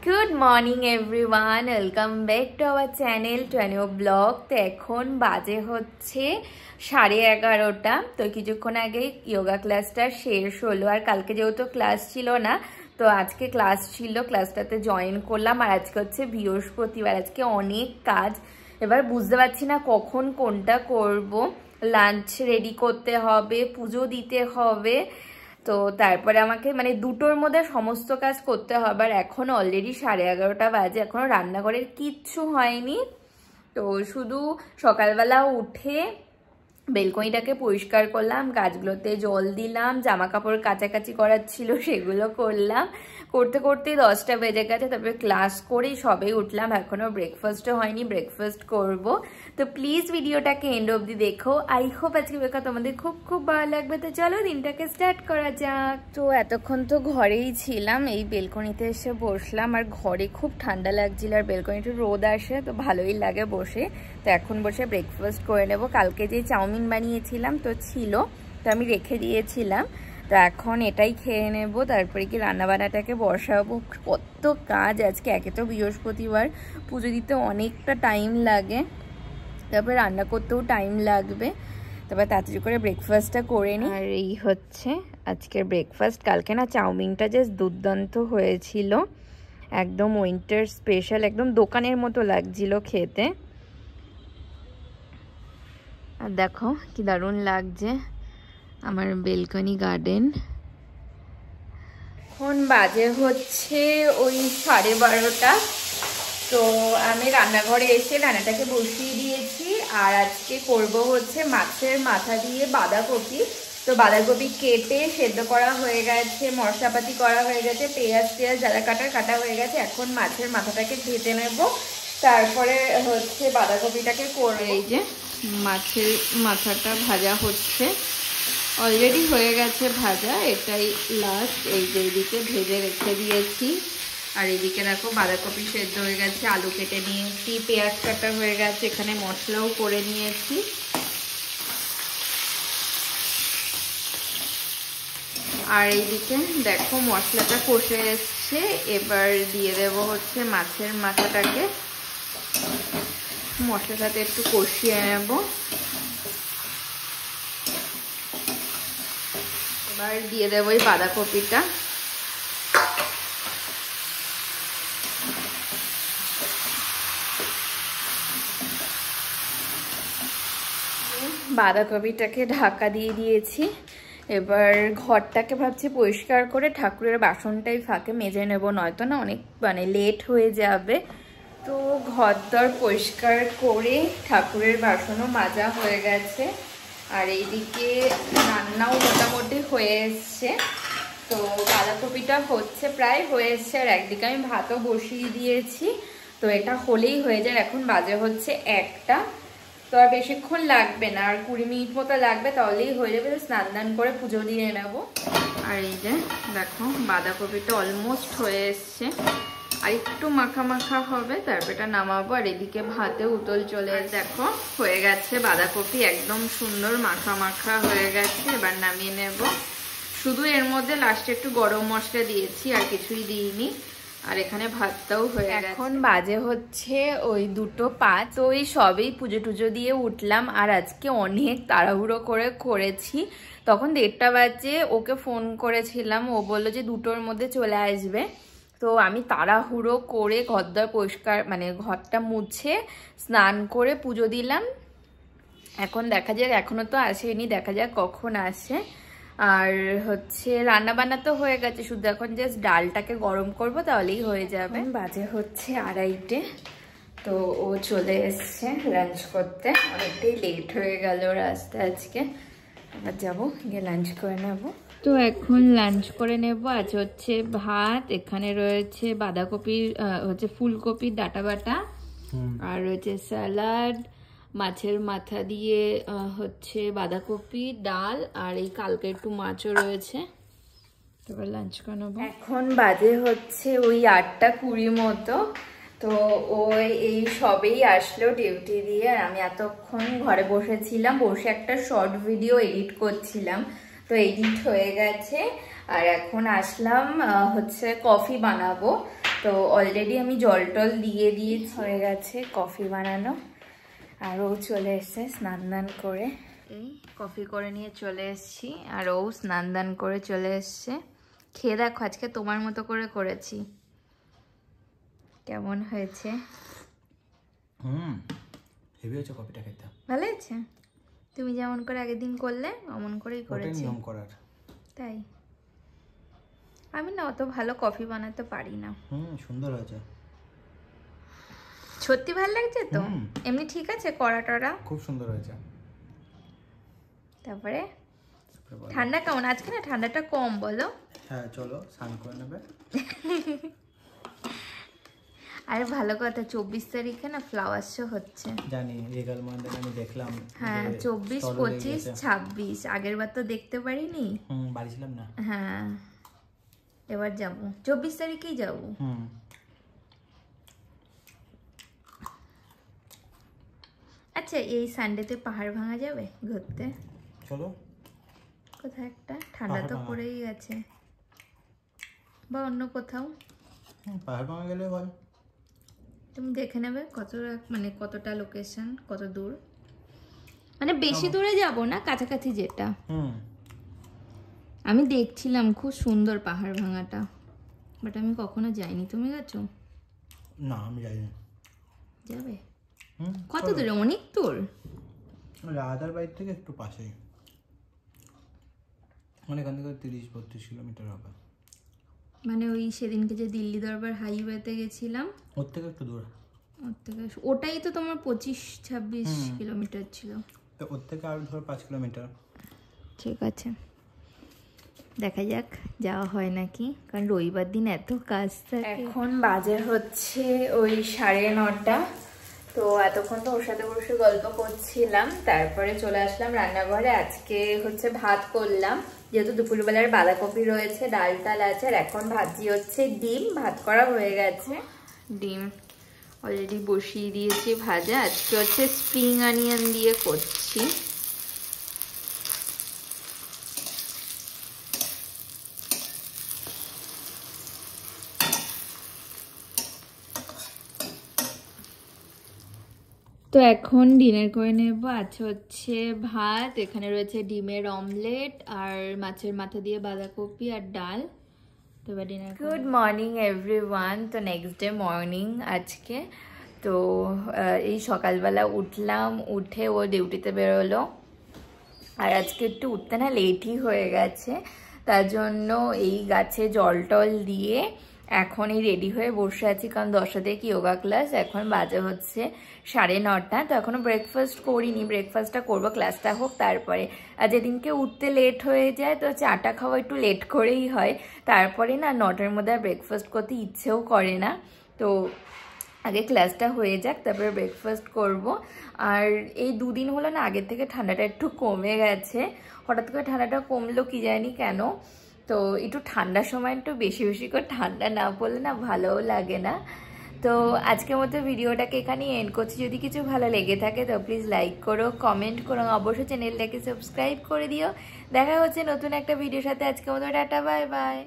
Good morning everyone, welcome back to our channel to a new blog. তো এখন বাজে হচ্ছে 11:30। তো কিছুক্ষণ আগে যোগা ক্লাসটা শেষ হলো, আর কালকে যেহেতু ক্লাস ছিল না তো আজকে ক্লাস ছিল, ক্লাসটাতে জয়েন করলাম। আর আজকে হচ্ছে বৃহস্পতিবার, আজকে অনেক কাজ, এবার বুঝতে পারছি না কখন কোনটা করব। লাঞ্চ রেডি করতে হবে, পুজো দিতে হবে, তো তারপরে আমাকে মানে দুটোর মধ্যে সমস্ত কাজ করতে হবে। আর এখন অলরেডি 11:30 বাজে, এখনো রান্নাঘরের কিচ্ছু হয়নি। তো শুধু সকালবেলা উঠে বেলকনিটাকে পরিষ্কার করলাম, গাছগুলোতে জল দিলাম, জামা কাপড় কাচাকাচি করার ছিল সেগুলো করলাম, করতে করতে 10টা বেজে গেছে। তারপরে ক্লাস করেই সবেই উঠলাম, এখনো ব্রেকফাস্টও হয়নি, ব্রেকফাস্ট করব। তো প্লিজ ভিডিওটাকে এন্ড অবধি দেখো। আই হোপ আজকে ভিডিওটা তোমাদের খুব খুব ভালো লাগবে। তো চলো দিনটাকে স্টার্ট করা যাক। তো এতক্ষণ তো ঘরেই ছিলাম, এই বেলকনিতে এসে বসলাম, আর ঘরে খুব ঠান্ডা লাগছিল, আর বেলকনিতে রোদ আসে তো ভালোই লাগে বসে। তো এখন বসে ব্রেকফাস্ট করে নেব। কালকে যে চাউমিন বানিয়েছিলাম তো ছিল, তো আমি রেখে দিয়েছিলাম, তো এখন এটাই খেয়ে নেব। তারপরে কি রান্নাবান্নাটাকে বসাবো। কত কাজ আজকে, একে তো বৃহস্পতিবার, পুজো দিতে অনেকটা টাইম লাগে, তারপরে রান্না করতেও টাইম লাগবে। তারপর তাড়াতাড়ি করে ব্রেকফাস্টটা করে নিই। আর এই হচ্ছে আজকের ব্রেকফাস্ট। কালকে না চাউমিনটা জাস্ট দুর্দান্ত হয়েছিল, একদম উইন্টার স্পেশাল, একদম দোকানের মতো লাগছিল খেতে। আর দেখো কি দারুণ লাগছে আমার বেলকনি গার্ডেন। এখন বাজে হচ্ছে ওই 12:30। তো আমি রান্নাঘরে এসে রান্নাটাকে বসিয়ে দিয়েছি। আর আজকে করব হচ্ছে মাছের মাথা দিয়ে বাঁধাকপি। তো বাঁধাকপি কেটে সেদ্ধ করা হয়ে গেছে, মশলাপাতি করা হয়ে গেছে, পেঁয়াজ যারা কাটা হয়ে গেছে। এখন মাছের মাথাটাকে ভেজে নেব, তারপরে হচ্ছে বাঁধাকপিটাকে করব। এই যে মাছের মাথাটা ভাজা হচ্ছে, অলরেডি হয়ে গেছে ভাজা, এটাই লাস্ট। এই যে এইদিকে ভেজে রেখে দিয়েছি, আর এদিকে দেখো বাঁধাকপি সেদ্ধ হয়ে গেছে, আলু কেটে নিয়েছি, পেঁয়াজ কাটা হয়ে গেছে, এখানে মশলাও করে নিয়েছি। আর এইদিকে দেখো মশলাটা কষে এসছে, এবার দিয়ে দেব হচ্ছে মাছের মাথাটাকে, মশলার সাথে একটু কষিয়ে নেব। এবার দিয়ে দেবো এই বাঁধাকপিটা। বাঁধাকপিটাকে ঢাকা দিয়ে দিয়েছি। এবার ঘরটাকে ভাবছি পরিষ্কার করে ঠাকুরের বাসনটাই ফাঁকে মেজে নেব, নয়তো না অনেক মানে লেট হয়ে যাবে। তো ঘরদর পরিষ্কার করে ঠাকুরের বাসনও মাজা হয়ে গেছে, আর এইদিকে রান্নাও মোটামুটি হয়ে এসছে। তো বাঁধাকপিটা হচ্ছে প্রায় হয়ে এসছে, আর একদিকে আমি ভাতও বসিয়ে দিয়েছি। তো এটা হলেই হয়ে যায়। এখন বাজে হচ্ছে 1টা, তো আর বেশিক্ষণ লাগবে না, আর 20 মিনিট মতো লাগবে, তাহলেই হয়ে যাবে। স্নান দান করে পুজো দিয়ে নেব। আর এই যে দেখো বাঁধাকপিটা অলমোস্ট হয়ে এসছে, আর একটু মাখা মাখা হবে, তারপর এটা নামাবো। আর এদিকে ভাতে উতল চলে দেখো হয়ে গেছে, বাঁধাকপি একদম সুন্দর মাখা মাখা হয়ে গেছে। এবার নামিয়ে নেব। শুধু এর মধ্যে লাস্টে একটু গরম মশলা দিয়েছি, আর কিছুই দিইনি। আর এখানে ভাতটাও হয়ে গেছে। এখন বাজে হচ্ছে ওই 2:05। তো ওই সবেই পুজো টুজো দিয়ে উঠলাম, আর আজকে অনেক তাড়াহুড়ো করে করেছি। তখন 1:30 বাজে ওকে ফোন করেছিলাম, ও বললো যে 2টোর মধ্যে চলে আসবে। তো আমি তাড়াহুড়ো করে ঘরদর পরিষ্কার মানে ঘরটা মুছে স্নান করে পুজো দিলাম। এখন দেখা যাক, এখনো তো আসেনি, দেখা যাক কখন আসে। আর হচ্ছে রান্না বান্না তো হয়ে গেছে, শুধু এখন জাস্ট ডালটাকে গরম করব, তাহলেই হয়ে যাবে। বাজে হচ্ছে 2:30। তো ও চলে এসছে লাঞ্চ করতে, অনেকটাই লেট হয়ে গেল রাস্তা আজকে। আবার যাবো গিয়ে লাঞ্চ করে নেব। তো এখন লাঞ্চ করে নেব। আজ হচ্ছে ভাত, এখানে রয়েছে বাঁধাকপির হচ্ছে ফুলকপির ডাঁটা বাটা, আর রয়েছে স্যালাড, মাছের মাথা দিয়ে হচ্ছে বাঁধাকপি, ডাল, আর এই কালকে একটু মাছও রয়েছে। তারপর লাঞ্চ করে নেব। এখন বাজে হচ্ছে ওই 8:20 মতো। তো ও এই সবেই আসলো ডিউটি দিয়ে, আর আমি এতক্ষণ ঘরে বসেছিলাম, বসে একটা শর্ট ভিডিও এডিট করছিলাম। তো এডিট হয়ে গেছে, আর এখন আসলাম হচ্ছে কফি বানাবো। তো অলরেডি আমি জল টল দিয়ে হয়ে গেছে কফি বানানো। আর ও চলে এসছে স্নান দান করে, এই কফি করে নিয়ে চলে এসছি। আর ও স্নান দান করে চলে এসছে। খেয়ে দেখো, আজকে তোমার মতো করে করেছি, কেমন হয়েছে? হেভি হয়েছে কফিটা খেতে। ভালো হয়েছে? তুমি যেমন করে আগের দিন করলে অমন করেই করেছি। নিয়ম করার। তাই আমি না অত ভালো কফি বানাতে পারি না। সুন্দর হয়েছে, সত্যি ভালো লাগছে তো? এমনি ঠিক আছে কড়াটা? খুব সুন্দর হয়েছে। তারপরে ঠান্ডা কেমন আজকে? না ঠান্ডাটা কম বলো। হ্যাঁ চলো স্নান করে নেবে। আরে ভালো কথা, 24 তারিখে না ফ্লাওয়ার শো হচ্ছে। জানি, রিগাল মন্দিরে আমি দেখলাম। হ্যাঁ 24, 25, 26 আগের বার তো দেখতে পারিনি। বাড়ি ছিলাম না। হ্যাঁ এবার যাব, 24 তারিখেই যাব। আচ্ছা এই সানডেতে পাহাড় ভাঙা যাবে ঘুরতে? চলো। কোথায় একটা? ঠান্ডা তো পড়েই গেছে, বা অন্য কোথাও। পাহাড় ভাঙা গেলে বল, তুমি দেখে নেবে কতটা লোকেশন, কত দূর। মানে বেশি দূরে যাব না, কাছাকাছি যেটা। আমি দেখছিলাম খুব সুন্দর পাহাড় ভাঙাটা, বাট আমি কখনো যাইনি। তুমি গেছো? না আমি যাইনি। যাবে? কত দূরে? অনেক দূর। রাধার বাড়ি থেকে একটু পাশেই, মানে এখান থেকে 30-32 কিলোমিটার হবে। মানে ওই সেদিনকে যে দিল্লি দরবার হাইওয়েতে গেছিলাম ওর থেকে একটু দূর। ওটাই তো তোমার 25-26 কিলোমিটার ছিল। ওর থেকে আর ধর 5 কিলোমিটার। ঠিক আছে, দেখা যাক যাওয়া হয় নাকি, কারণ রবিবার দিন এত কাজ থাকে। এখন বাজে হচ্ছে ওই 9:30। তো এতক্ষণ তো ওর সাথে বসে গল্প করছিলাম, তারপরে চলে আসলাম রান্নাঘরে। আজকে হচ্ছে ভাত করলাম, যেহেতু দুপুরবেলার বাঁধাকপি রয়েছে, ডাল টাল আছে। আর এখন ভাজি হচ্ছে ডিম, ভাত করা হয়ে গেছে। ডিম অলরেডি বসিয়ে দিয়েছি ভাজা। আজকে হচ্ছে স্প্রিং অনিয়ন দিয়ে করছি। তো এখন ডিনার করে নেব। আছে হচ্ছে ভাত, এখানে রয়েছে ডিমের অমলেট আর মাছের মাথা দিয়ে বাঁধাকপি আর ডাল। তো এবার ডিনার। Good morning everyone. তো নেক্সট ডে মর্নিং আজকে। তো এই সকালবেলা উঠলাম, উঠে ও ডিউটিতে বেরোলো। আর আজকে একটু উঠতে না লেটই হয়ে গেছে, তার জন্য এই গাছে জল টল দিয়ে এখনই রেডি হয়ে বসে আছি, কারণ 10টা থেকে যোগা ক্লাস। এখন বাজে হচ্ছে 9:30। তো এখনও ব্রেকফাস্ট করিনি, ব্রেকফাস্টটা করবো, ক্লাসটা হোক তারপরে। আর যেদিনকে উঠতে লেট হয়ে যায় তো চাটা খাওয়া একটু লেট করেই হয়, তারপরে না 9টার মধ্যে আর ব্রেকফাস্ট করতে ইচ্ছেও করে না। তো আগে ক্লাসটা হয়ে যাক, তারপরে ব্রেকফাস্ট করব। আর এই 2 দিন হলো না আগের থেকে ঠান্ডাটা একটু কমে গেছে। হঠাৎ করে ঠান্ডাটা কমলো কি জানি কেন। তো একটু ঠান্ডার সময় একটু বেশি বেশি করে ঠান্ডা না পড়লে না ভালোও লাগে না। তো আজকের মতো ভিডিওটাকে এখানেই এন্ড করছি। যদি কিছু ভালো লেগে থাকে তো প্লিজ লাইক করো, কমেন্ট করো, অবশ্যই চ্যানেলটাকে সাবস্ক্রাইব করে দিও। দেখা হচ্ছে নতুন একটা ভিডিওর সাথে। আজকের মতো টাটা, বাই বাই।